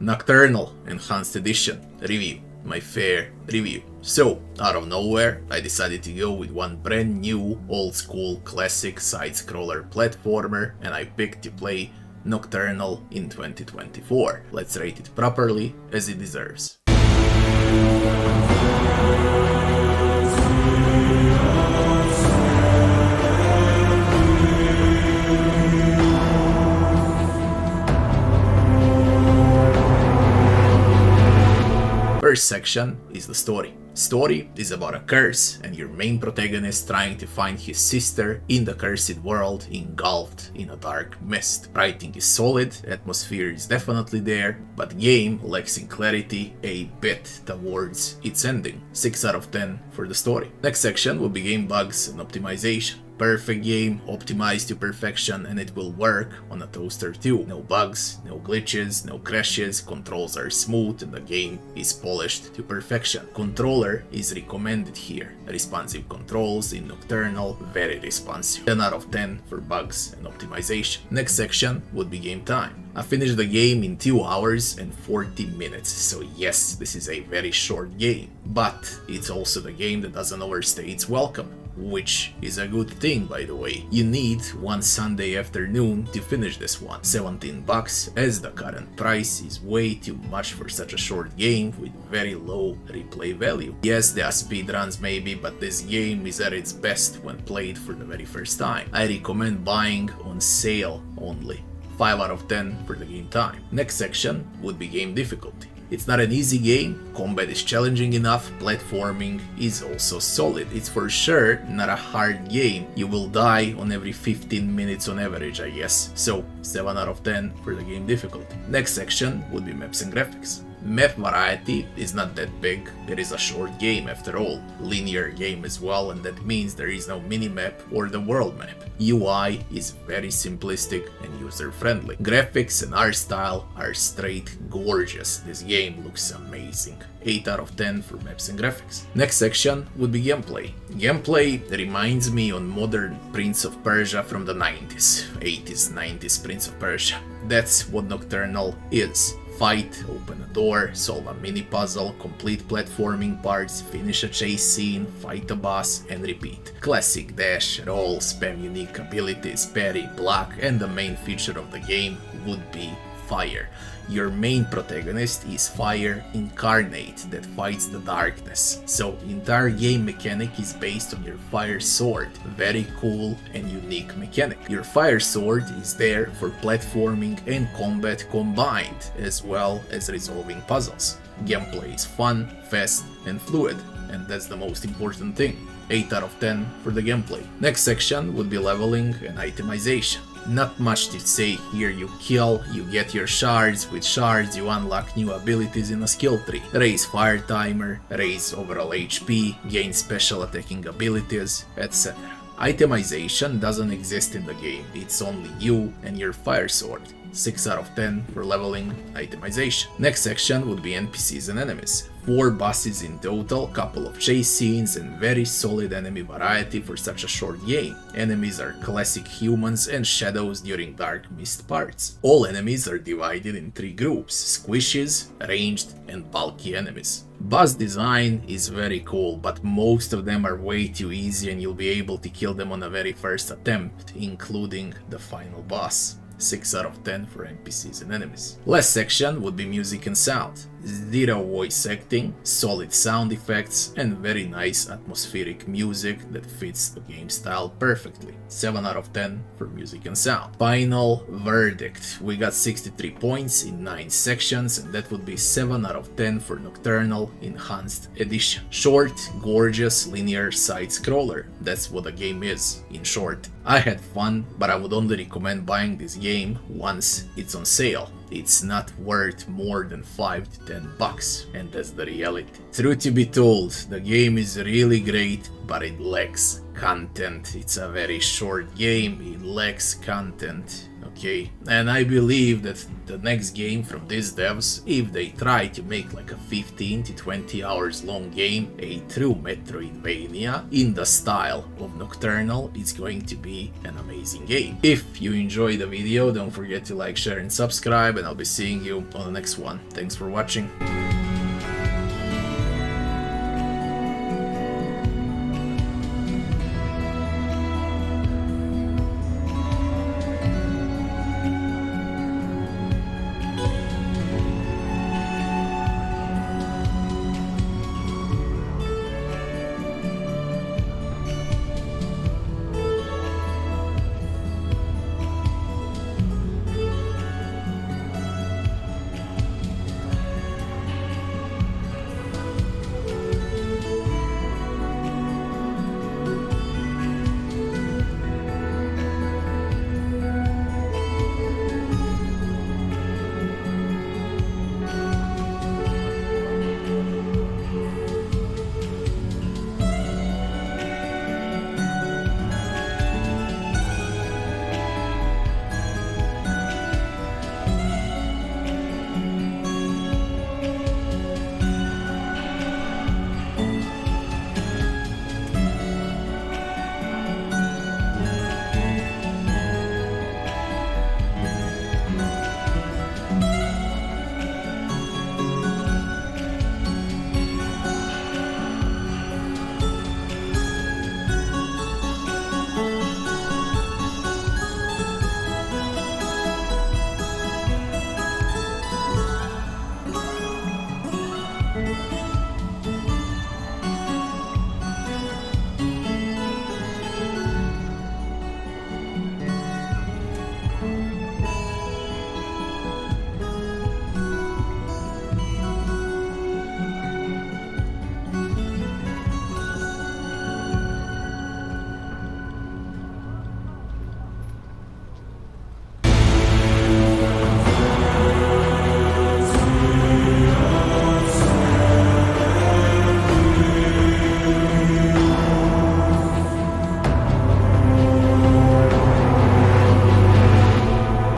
Nocturnal Enhanced Edition review. My fair review. So, out of nowhere, I decided to go with one brand new, old school, classic side-scroller platformer, and I picked to play Nocturnal in 2024. Let's rate it properly, as it deserves. First section is the story. Story is about a curse and your main protagonist trying to find his sister in the cursed world engulfed in a dark mist. Writing is solid, atmosphere is definitely there, but game lacks in clarity a bit towards its ending. 6 out of 10 for the story. Next section will be game bugs and optimization. Perfect game, optimized to perfection, and it will work on a toaster too. No bugs, no glitches, no crashes, controls are smooth and the game is polished to perfection. Controller is recommended here. Responsive controls in Nocturnal, very responsive. 10 out of 10 for bugs and optimization. Next section would be game time. I finished the game in 2 hours and 40 minutes, so yes, this is a very short game, but it's also the game that doesn't overstay its welcome. Which is a good thing, by the way. You need one Sunday afternoon to finish this one. 17 bucks, as the current price is way too much for such a short game with very low replay value. Yes, there are speedruns maybe, but this game is at its best when played for the very first time. I recommend buying on sale only. 5 out of 10 for the game time. Next section would be game difficulty. It's not an easy game, combat is challenging enough, platforming is also solid. It's for sure not a hard game. You will die on every 15 minutes on average, I guess. So 7 out of 10 for the game difficulty. Next section would be maps and graphics. Map variety is not that big, it is a short game after all. Linear game as well, and that means there is no mini-map or the world map. UI is very simplistic and user-friendly. Graphics and art style are straight gorgeous. This game looks amazing. 8 out of 10 for maps and graphics. Next section would be gameplay. Gameplay reminds me on modern Prince of Persia from the 90s, 80s, 90s Prince of Persia. That's what Nocturnal is. Fight, open a door, solve a mini puzzle, complete platforming parts, finish a chase scene, fight a boss, and repeat. Classic dash, roll, spam unique abilities, parry, block, and the main feature of the game would be fire. Your main protagonist is Fire Incarnate that fights the darkness. So entire game mechanic is based on your fire sword. Very cool and unique mechanic. Your fire sword is there for platforming and combat combined, as well as resolving puzzles. Gameplay is fun, fast and fluid, and that's the most important thing. 8 out of 10 for the gameplay. Next section would be leveling and itemization. Not much to say here. You kill, you get your shards, with shards you unlock new abilities in a skill tree. Raise fire timer, raise overall HP, gain special attacking abilities, etc. Itemization doesn't exist in the game, it's only you and your fire sword. 6 out of 10 for leveling itemization. Next section would be NPCs and enemies. 4 bosses in total, couple of chase scenes and very solid enemy variety for such a short game. Enemies are classic humans and shadows during dark mist parts. All enemies are divided in 3 groups: squishes, ranged and bulky enemies. Boss design is very cool, but most of them are way too easy and you'll be able to kill them on the very first attempt, including the final boss. 6 out of 10 for NPCs and enemies. Last section would be music and sound. 0 voice acting, solid sound effects, and very nice atmospheric music that fits the game style perfectly. 7 out of 10 for music and sound. Final verdict. We got 63 points in 9 sections, and that would be 7 out of 10 for Nocturnal Enhanced Edition. Short, gorgeous, linear side-scroller. That's what the game is, in short. I had fun, but I would only recommend buying this game once it's on sale. It's not worth more than 5 to 10 bucks, and that's the reality. Truth to be told, the game is really great, but it lacks content. It's a very short game, it lacks content. Okay, and I believe that the next game from these devs, if they try to make like a 15 to 20 hours long game, a true Metroidvania in the style of Nocturnal, it's going to be an amazing game. If you enjoyed the video, don't forget to like, share and subscribe, and I'll be seeing you on the next one. Thanks for watching.